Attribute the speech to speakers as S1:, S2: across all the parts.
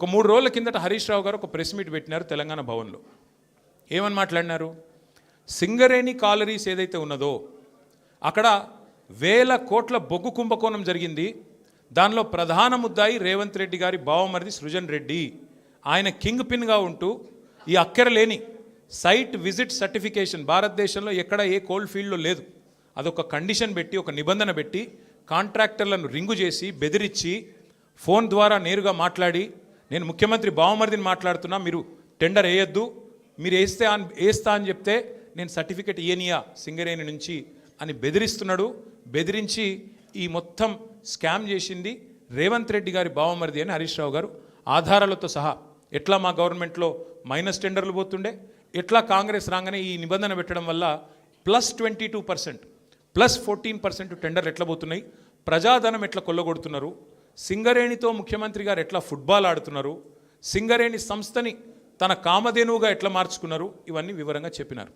S1: ఒక 3 రోజుల కిందట హరీష్ రావు గారు ఒక ప్రెస్ మీట్ పెట్టినారు తెలంగాణ భవన్లో. ఏమని మాట్లాడినారు? సింగరేణి కాలరీస్ ఏదైతే ఉన్నదో అక్కడ 1000 కోట్ల బొగ్గు కుంభకోణం జరిగింది. దానిలో ప్రధాన ముద్దాయి రేవంత్ రెడ్డి గారి బావమరిది సృజన్ రెడ్డి. ఆయన కింగ్ పిన్గా ఉంటూ ఈ అక్కరలేని సైట్ విజిట్ సర్టిఫికేషన్ భారతదేశంలో ఎక్కడ ఏ కోల్డ్ ఫీల్డ్లో లేదు. అదొక కండిషన్ పెట్టి, ఒక నిబంధన పెట్టి కాంట్రాక్టర్లను రింగు చేసి బెదిరించి ఫోన్ ద్వారా నేరుగా మాట్లాడి, నేను ముఖ్యమంత్రి బావమరిదిని మాట్లాడుతున్నా, మీరు టెండర్ వేయొద్దు, మీరు వేస్తా అని చెప్తే నేను సర్టిఫికెట్ ఇయనియా సింగరేణి నుంచి అని బెదిరిస్తున్నాడు. బెదిరించి ఈ మొత్తం స్కామ్ చేసింది రేవంత్ రెడ్డి గారి బావమరిది అని హరీష్ రావు గారు ఆధారాలతో సహా, ఎట్లా మా గవర్నమెంట్లో మైనస్ టెండర్లు పోతుండే, ఎట్లా కాంగ్రెస్ రాగానే ఈ నిబంధన పెట్టడం వల్ల +22% +14% టెండర్లు ఎట్లా పోతున్నాయి, ప్రజాధనం ఎట్లా కొల్లగొడుతున్నారు, సింగరేణితో ముఖ్యమంత్రి గారు ఎట్లా ఫుట్బాల్ ఆడుతున్నారు, సింగరేణి సంస్థని తన కామధేనువుగా ఎట్లా మార్చుకున్నారు, ఇవన్నీ వివరంగా చెప్పినారు.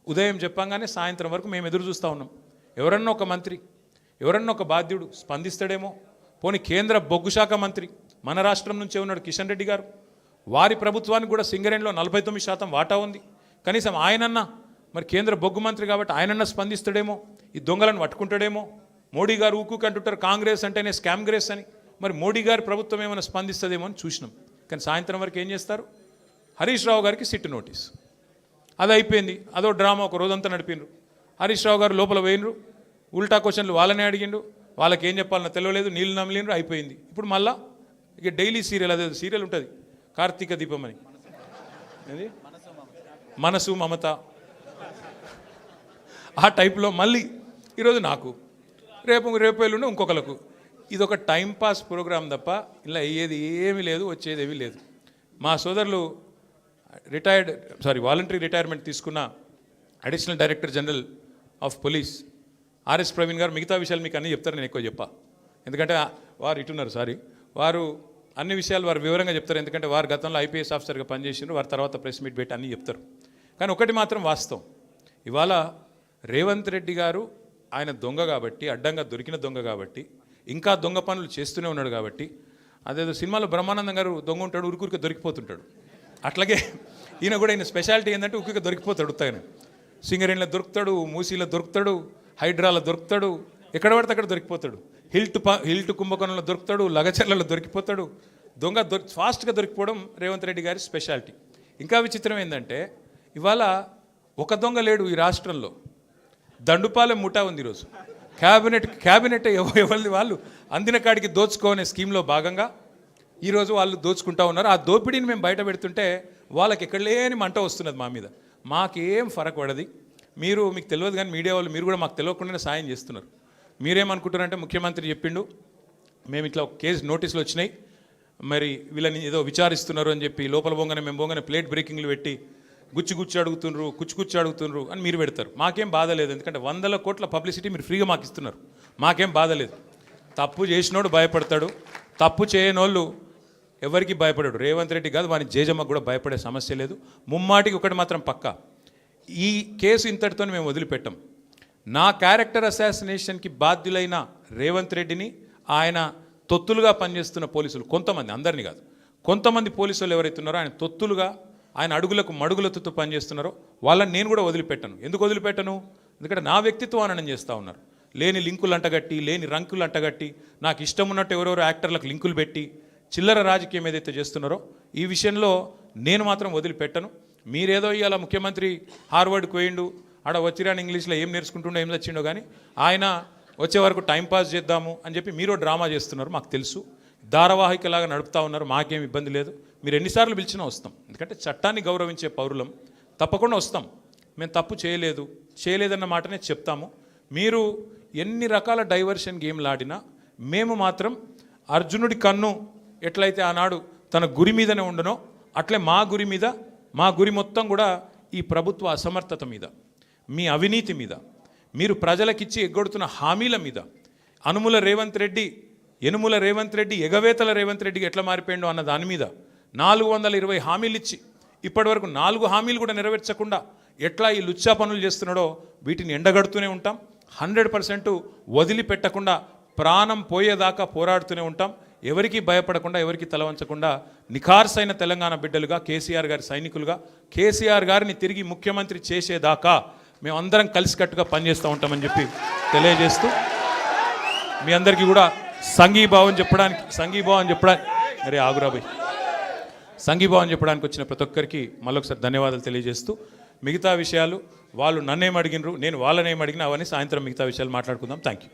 S1: ఉదయం చెప్పంగానే సాయంత్రం వరకు మేము ఎదురు చూస్తూ ఉన్నాం. ఎవరన్నా ఒక మంత్రి, ఎవరన్నా ఒక బాధ్యుడు స్పందిస్తాడేమో. పోనీ కేంద్ర బొగ్గు శాఖ మంత్రి మన రాష్ట్రం నుంచే ఉన్నాడు కిషన్ రెడ్డి గారు, వారి ప్రభుత్వానికి కూడా సింగరేణిలో 49% వాటా ఉంది. కనీసం ఆయనన్నా, మరి కేంద్ర బొగ్గు మంత్రి కాబట్టి ఆయనన్నా స్పందిస్తాడేమో, ఈ దొంగలను పట్టుకుంటాడేమో. మోడీ గారు ఊకుకి అంటుంటారు కాంగ్రెస్ అంటేనే స్కామ్ గ్రేస్ అని, మరి మోడీ గారి ప్రభుత్వం ఏమైనా స్పందిస్తుందేమో అని చూసినాం. కానీ సాయంత్రం వరకు ఏం చేస్తారు? హరీష్ రావు గారికి సిట్ నోటీస్. అది అయిపోయింది, అదో డ్రామా ఒక రోజంతా నడిపినరు. హరీష్ రావు గారు లోపల పోయినరు, ఉల్టా క్వశ్చన్లు వాళ్ళనే అడిగిండు, వాళ్ళకి ఏం చెప్పాలన్నా తెలియలేదు, నీళ్ళు నమ్మలేనరు, అయిపోయింది. ఇప్పుడు మళ్ళా ఇక డైలీ సీరియల్, అదే సీరియల్ ఉంటుంది కార్తీక దీపం అని, అది మనసు మమత, ఆ టైప్లో మళ్ళీ ఈరోజు నాకు, రేపు ఎల్లుండి ఇంకొకరికి. ఇది ఒక టైంపాస్ ప్రోగ్రాం తప్ప ఇలా అయ్యేది ఏమీ లేదు, వచ్చేది ఏమీ లేదు. మా సోదరులు వాలంటరీ రిటైర్మెంట్ తీసుకున్న additional director general of police RS Praveen గారు మిగతా విషయాలు మీకు అన్నీ చెప్తారు, నేను ఎక్కువ చెప్పా. ఎందుకంటే వారు ఇటున్నారు, వారు అన్ని విషయాలు వారు వివరంగా చెప్తారు. ఎందుకంటే వారు గతంలో ఐపీఎస్ ఆఫీసర్గా పనిచేసినారు, వారి తర్వాత ప్రెస్ మీట్ పెట్టి అన్నీ చెప్తారు. కానీ ఒకటి మాత్రం వాస్తవం, ఇవాళ రేవంత్ రెడ్డి గారు ఆయన దొంగ కాబట్టి, అడ్డంగా దొరికిన దొంగ కాబట్టి, ఇంకా దొంగ పనులు చేస్తూనే ఉన్నాడు కాబట్టి, అదేదో సినిమాలో బ్రహ్మానందం గారు దొంగ ఉంటాడు, ఉరికురికి దొరికిపోతుంటాడు, అట్లాగే ఈయన కూడా ఈయన స్పెషాలిటీ ఏంటంటే ఉరికి దొరికిపోతాడు. ఉత్తగానే సింగరేణిలో దొరుకుతాడు, మూసీలో దొరుకుతాడు, హైడ్రాలో దొరుకుతాడు, ఎక్కడ పడితే అక్కడ దొరికిపోతాడు, హిల్ట్ కుంభకోణంలో దొరుకుతాడు, లగచర్లలో దొరికిపోతాడు. దొంగ ఫాస్ట్గా దొరికిపోవడం రేవంత్ రెడ్డి గారి స్పెషాలిటీ. ఇంకా విచిత్రం ఏంటంటే ఇవాళ ఒక దొంగ లేడు ఈ రాష్ట్రంలో, దండుపాలెం ముఠా ఉంది ఈరోజు. క్యాబినెట్ ఎవరిది వాళ్ళు అందిన కాడికి దోచుకోనే స్కీమ్లో భాగంగా ఈరోజు వాళ్ళు దోచుకుంటా ఉన్నారు. ఆ దోపిడీని మేము బయట పెడుతుంటే వాళ్ళకి ఎక్కడ లేని మంట వస్తున్నది మా మీద. మాకేం ఫరక్ పడది. మీకు తెలియదు కానీ మీడియా వాళ్ళు మీరు కూడా మాకు తెలియకుండానే సాయం చేస్తున్నారు. మీరేమనుకుంటారంటే ముఖ్యమంత్రి చెప్పిండు, మేము ఇట్లా ఒక కేసు నోటీసులు వచ్చినాయి, మరి వీళ్ళని ఏదో విచారిస్తున్నారు అని చెప్పి లోపల మేము పోగానే ప్లేట్ బ్రేకింగ్లు పెట్టి గుచ్చి అడుగుతుండ్రు అని మీరు పెడతారు. మాకేం బాధ లేదు, ఎందుకంటే 100 కోట్ల పబ్లిసిటీ మీరు ఫ్రీగా మాకు ఇస్తున్నారు, మాకేం బాధ లేదు. తప్పు చేసినోడు భయపడతాడు, తప్పు చేయనోళ్ళు ఎవరికి భయపడాడు. రేవంత్ రెడ్డి కాదు, వాని జేజమ్మకు కూడా భయపడే సమస్య లేదు. ముమ్మాటికి ఒకటి మాత్రం పక్కా, ఈ కేసు ఇంతటితో మేము వదిలిపెట్టాం. నా క్యారెక్టర్ అసాసినేషన్కి బాధ్యులైన రేవంత్ రెడ్డిని, ఆయన తొత్తులుగా పనిచేస్తున్న పోలీసులు కొంతమంది, అందరినీ కాదు, కొంతమంది పోలీసులు ఎవరైతే ఉన్నారో ఆయన తొత్తులుగా, ఆయన అడుగులకు మడుగులతో పనిచేస్తున్నారో వాళ్ళని నేను కూడా వదిలిపెట్టను. ఎందుకు వదిలిపెట్టను? ఎందుకంటే నా వ్యక్తిత్వం అననం చేస్తూ ఉన్నారు. లేని లింకులు అంటగట్టి, లేని రంకులు అంటగట్టి, నాకు ఇష్టం ఉన్నట్టు ఎవరెవరో యాక్టర్లకు లింకులు పెట్టి చిల్లర రాజకీయం ఏదైతే చేస్తున్నారో ఈ విషయంలో నేను మాత్రం వదిలిపెట్టను. మీరేదో ఇవాళ ముఖ్యమంత్రి హార్వర్డ్కి పోయిండు, ఆడ వచ్చిరాని ఇంగ్లీష్లో ఏం నేర్చుకుంటుండో ఏం తెచ్చిండో, కానీ ఆయన వచ్చే వరకు టైంపాస్ చేద్దాము అని చెప్పి మీరు డ్రామా చేస్తున్నారు, మాకు తెలుసు. ధారావాహికలాగా నడుపుతూ ఉన్నారు, మాకేం ఇబ్బంది లేదు. మీరు ఎన్నిసార్లు పిలిచినా వస్తాం, ఎందుకంటే చట్టాన్ని గౌరవించే పౌరులం, తప్పకుండా వస్తాం. మేము తప్పు చేయలేదన్న మాటనే చెప్తాము. మీరు ఎన్ని రకాల డైవర్షన్ గేమ్లు ఆడినా మేము మాత్రం అర్జునుడి కన్ను ఎట్లయితే ఆనాడు తన గురి మీదనే ఉండనో అట్లే మా గురి మొత్తం కూడా ఈ ప్రభుత్వ అసమర్థత మీద, మీ అవినీతి మీద, మీరు ప్రజలకిచ్చి ఎగ్గొడుతున్న హామీల మీద, యనుమల రేవంత్ రెడ్డి ఎగవేతల రేవంత్ రెడ్డికి ఎట్లా మారిపోయిండో అన్న దాని మీద 420 హామీలు ఇచ్చి ఇప్పటివరకు 4 హామీలు కూడా నెరవేర్చకుండా ఎట్లా ఈ లుచ్చా పనులు చేస్తున్నాడో వీటిని ఎండగడుతూనే ఉంటాం. 100% వదిలిపెట్టకుండా ప్రాణం పోయేదాకా పోరాడుతూనే ఉంటాం. ఎవరికి భయపడకుండా ఎవరికి తలవంచకుండా నిఖార్సైన తెలంగాణ బిడ్డలుగా కేసీఆర్ గారి సైనికులుగా కేసీఆర్ గారిని తిరిగి ముఖ్యమంత్రి చేసేదాకా మేమందరం కలిసికట్టుగా పనిచేస్తూ ఉంటామని చెప్పి తెలియజేస్తూ మీ అందరికీ కూడా సంఘీభావం చెప్పడానికి అరే ఆగురాబాయ్ సంఘీభావం చెప్పడానికి వచ్చిన ప్రతి ఒక్కరికి మళ్ళొకసారి ధన్యవాదాలు తెలియజేస్తూ మిగతా విషయాలు వాళ్ళు నన్నేం అడిగినరు నేను వాళ్ళనేం అడిగినా అవన్నీ సాయంత్రం మిగతా విషయాలు మాట్లాడుకుందాం. Thank you.